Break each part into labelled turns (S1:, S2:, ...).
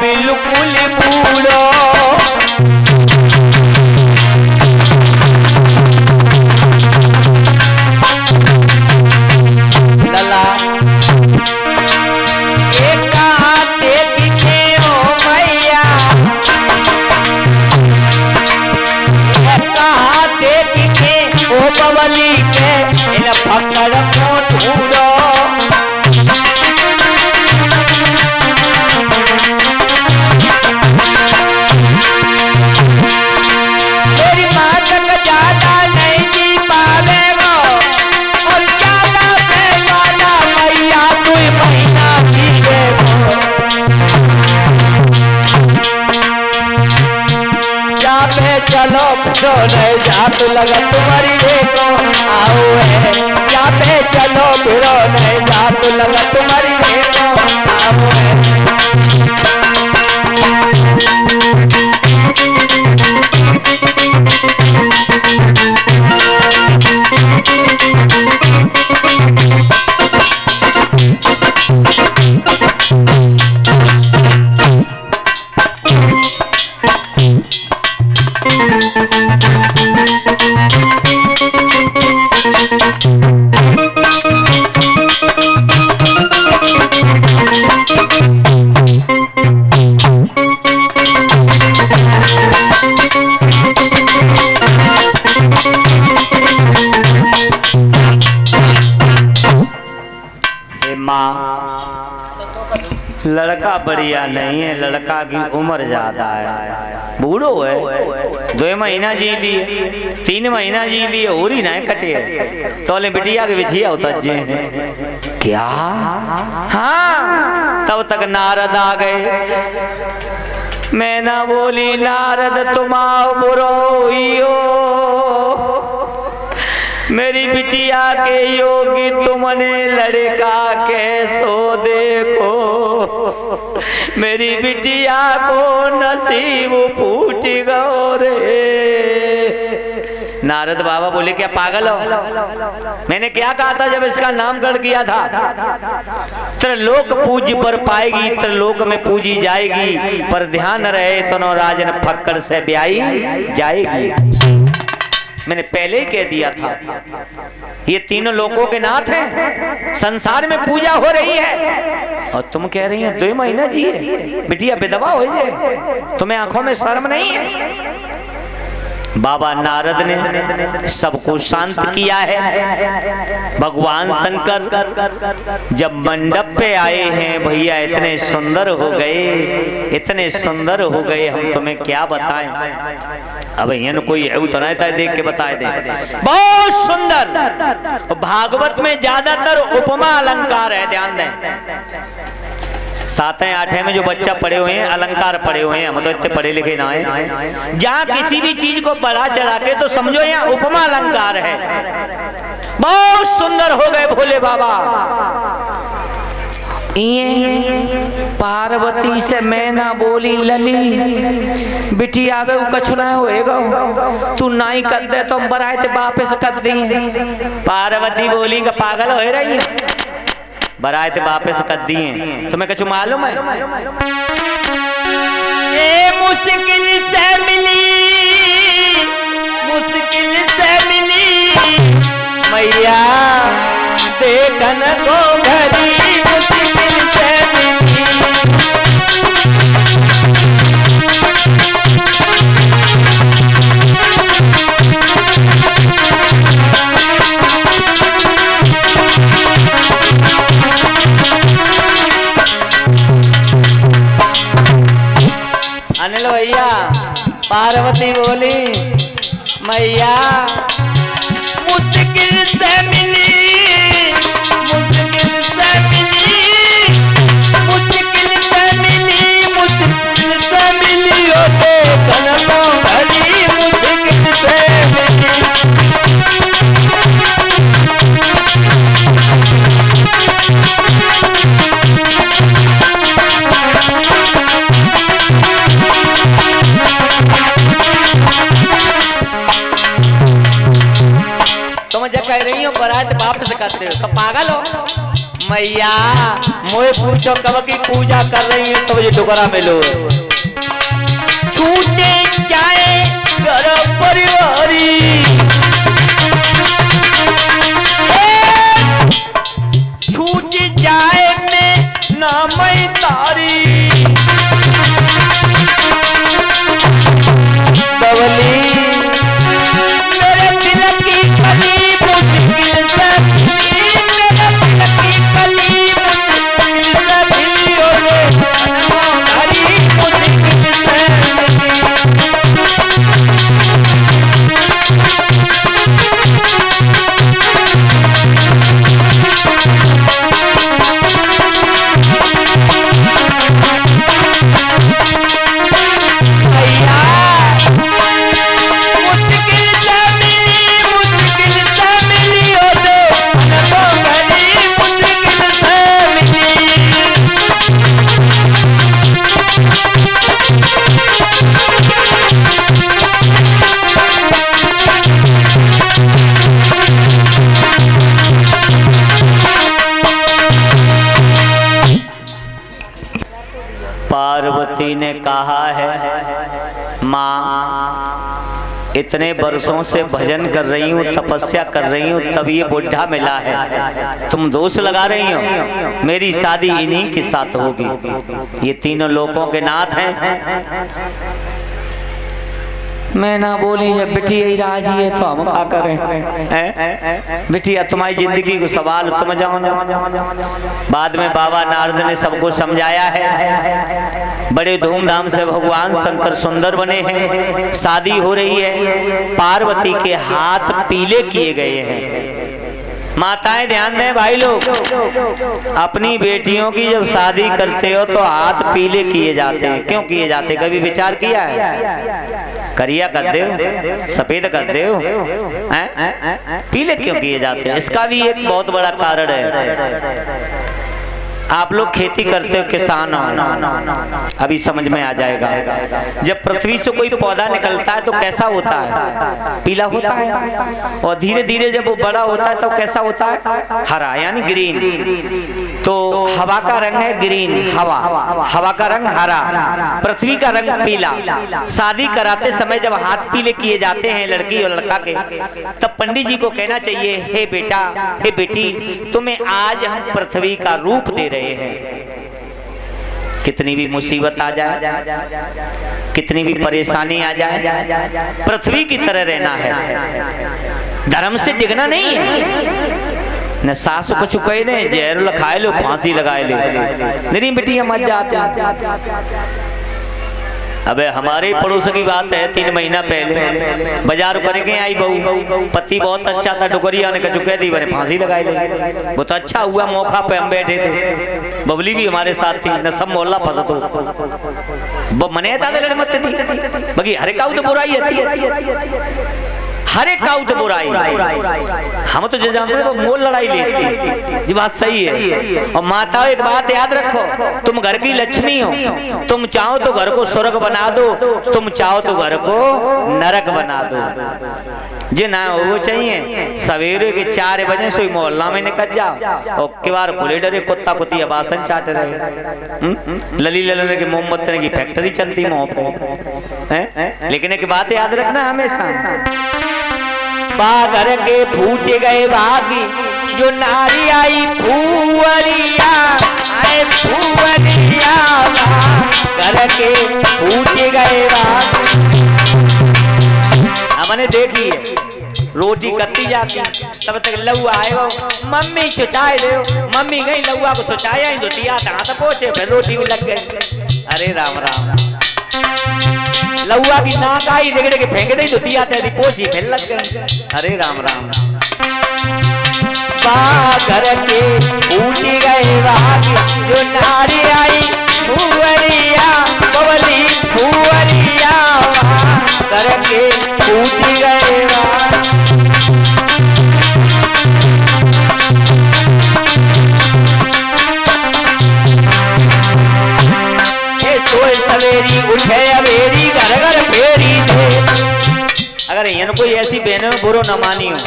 S1: बिल्कुल बूढ़ो। लला एक कहाँ देखी के ओ मैया, कहाँ देखी के ओ बबली के इन फकर को ढूंढो। मेरी माँ तक ज्यादा नहीं जी पावेगा और ज्यादा से ज्यादा मैया 2 महीना जीवेगा। जा पे चलो फिरो नहीं जा तो लगत तुम्हारी देखो आओ है। जा पे चलो फिरो नहीं जा तो लगत तुम्हारी देखो आओ है। लड़का बढ़िया नहीं है, लड़का की उम्र ज्यादा है, बूढ़ो है, 2 महीना जी लिए 3 महीना जी लिए और ही ना कटे तो ले बिटिया के बिछिया उतजे क्या। हाँ तब तक नारद आ गए। मैं ना बोली नारद तुम आओ बुरोइयो, मेरी बिटिया के योगी तुमने लड़का कैसो देखो, मेरी बिटिया को नसीब फूट गो रे। नारद बाबा बोले क्या पागल हो, मैंने क्या कहा था जब इसका नामकरण किया था, त्रिलोक पूज्य पर पाएगी, त्रिलोक में पूजी जाएगी, पर ध्यान रहे तो राजन फक्कर से ब्याई जाएगी। मैंने पहले ही कह दिया था ये तीनों लोगों के नाथ हैं, संसार में पूजा हो रही है और तुम कह रही हो 2 महीना जी है, बिटिया विधवा हो जाए, तुम्हें आंखों में शर्म नहीं है। बाबा नारद ने सबको शांत किया है। भगवान शंकर जब मंडप पे आए हैं भैया इतने सुंदर हो गए, इतने सुंदर हो गए, हम तुम्हें क्या बताएं। अब यन कोई उतना देख के बताए दे, बहुत सुंदर। भागवत में ज्यादातर उपमा अलंकार है, ध्यान दें। 7वें 8वें में जो बच्चा पढ़े हुए हैं अलंकार पढ़े हुए हैं, हम तो इतने पढ़े लिखे ना है। जहाँ किसी भी चीज को बढ़ा चढ़ा के तो समझो यहाँ उपमा अलंकार है। बहुत सुंदर हो गए भोले बाबा। पार्वती से मैं ना बोली लली बिटी आवे वो कछु ना होएगा, तू ना ही कर दे तो हम बराए थे वापस कर दिए। पार्वती बोली का पागल हो रही है, बराए थे वापस कर दिए, तुम्हें कछु मालूम है। ए मुश्किल से मिली, मुश्किल से मिली मैया देखन को घरी, मुश्किल से मिली। अनिल भैया पार्वती बोली मैया मुश्किल से मिली, मुश्किल से मिली, मुश्किल से मिली, मुश्किल से मिली ओ तो कनको भरी, मुश्किल से मिली। तुम जब कह रही हो बारात वापस करते हो तो पागल हो। मैया मोए पूछो कब की पूजा कर रही है तो मुझे टुकड़ा मिलो। छूटे जाए घर परिवारी, छूट जाए में नाम तारी, बवली मेरे दिल की कली मुश्किल से, मेरे दिल की कली मुश्किल से भी हो रे, हरी मुश्किल से पार्वती ने कहा है, माँ इतने वर्षों से भजन कर रही हूँ, तपस्या कर रही हूँ, तब ये बुढ़ा मिला है, तुम दोष लगा रही हो। मेरी शादी इन्हीं के साथ होगी, ये तीनों लोगों के नाथ हैं। मैं ना बोली है बिटिया राजी है तो हम क्या करें। बिटिया तुम्हारी जिंदगी को सवाल तुम जाओ ना। बाद में बाबा नारद ने सबको समझाया है, बड़े धूमधाम से भगवान शंकर सुंदर बने हैं, शादी हो रही है, पार्वती के हाथ पीले किए गए हैं। माताएं ध्यान दें भाई लोग, अपनी बेटियों की जब शादी करते हो तो हाथ पीले किए जाते हैं। क्यों किए जाते हैं, कभी विचार किया है? करिया करते हो, सफेद करते हो, पीले क्यों किए जाते हैं? इसका भी एक बहुत बड़ा कारण है। आप लोग खेती करते हो, किसान हो, अभी समझ में आ जाएगा। जब पृथ्वी से कोई पौधा निकलता है तो कैसा होता है? पीला होता है। और धीरे धीरे जब वो बड़ा होता है तो कैसा होता है? हरा, यानी ग्रीन। तो हवा का रंग है ग्रीन, हवा का रंग हरा, पृथ्वी का रंग पीला। शादी कराते समय जब हाथ पीले किए जाते हैं लड़की और लड़का के, तब पंडित जी को कहना चाहिए, हे बेटा, हे बेटी, तुम्हें आज हम पृथ्वी का रूप दे रहे हैं। कितनी भी मुसीबत आ जाए, कितनी भी परेशानी आ जाए, पृथ्वी की तरह रहना है, धर्म से डिगना नहीं है। न सासु को चुकाए दे, जहर लखाए लो, फांसी लगाए लो, मेरी बेटियां मत जाते। अबे हमारे पड़ोस की बात है, 3 महीना पहले बाजार करके आई बहू, पति बहुत अच्छा था, डुगरिया ने चुके दी, मैंने फांसी लगाई ले। वो तो अच्छा हुआ मौका पे हम बैठे थे, बबली भी हमारे साथ थी, न सब मोहल्ला फंसत हो मने लड़ मत थी बगी हरे काऊ तो बुराई थी, हर एक काऊ तो बुराई। हम तो जो जानते थे मोल लड़ाई लेती, ये बात सही है। और माताओं एक बात याद रखो, तुम घर की लक्ष्मी हो, तुम चाहो तो घर को स्वर्ग बना दो, तुम चाहो तो घर को नरक बना दो। जे ना हो वो चाहिए सवेरे के 4 बजे से मोहल्ला में निकल जाओ और किवार खुले डरे कुत्ता कुत्ती आवासन चाहते रहे। लली ललन के मोमबत्ती की फैक्ट्री चलती मुंह पे। लेकिन एक बात याद रखना हमेशा, बागर के फूट गए भागी, जो नारी आई फूवरिया, आए फूवरिया, बागर के फूट गए भागी। हमने देखी है रोटी कत्ती जाती, तब तक लहुआ आएगा, मम्मी सुचाए दे, मम्मी गई लहुआ को सुचाया ही दुतिया कहाँ तक पहुंचे, फिर रोटी भी लग गई। अरे राम राम, लहुआ की नाक आई रगड़ के फेंक दी, दुतिया तेरी पोछी फिर लग गई। अरे राम राम, बागर के फूट गए भागी, जो नारी आई फूवरिया, बबली फूवरिया, बागर के फूट गए भागी। सोए सवेरी उठे अवेरी, घर घर फेरी थे। अगर यन कोई ऐसी बहनों बुरो न मानी हो,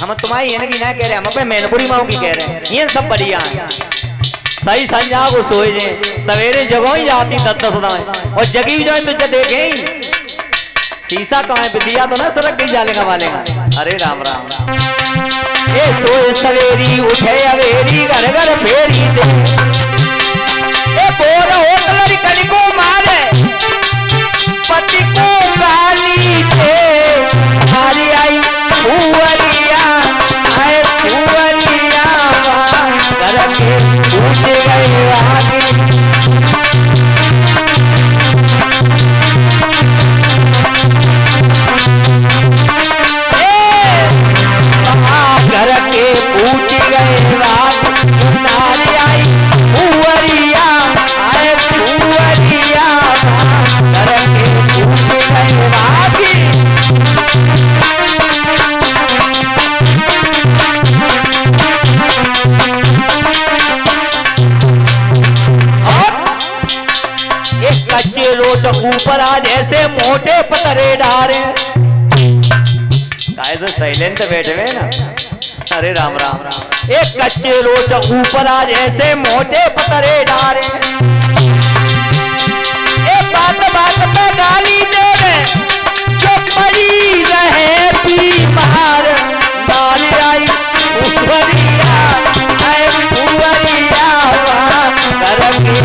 S1: हम तुम्हारी इनकी ना कह रहे, हम अपने मैनपुरी माओ की कह रहे हैं। ये सब बढ़िया है। सही संजा को सोए जे सवेरे जगह ही जाती 10-10 दाएं और जगी जाए तुझे देखे ही शीशा कहाँ दिया तो ना सरक गई जालेगा वालेगा। अरे राम राम ये सोए सवेरी उठे अवेरी घर घर फेरी दे ए बोर होटलरी कनिको मारे पति को गाली दे हरी आई फुवरिया आए फुवरिया घर के टूटे गए आगे घर के फूट गए रात नारी आई फुवरिया आए फुवरिया घर के फूट गए रात और एक कच्चे रोट ऊपर आज ऐसे मोटे पतरे डारे कैसे साइलेंट बैठे हुए ना। अरे राम राम एक कच्चे रोट ऊपर आज ऐसे मोटे पतरे डारे एक बात बात पे गाली दे जो पड़ी रहे बीमार डाली आई फुवरिया आए फुवरिया घर की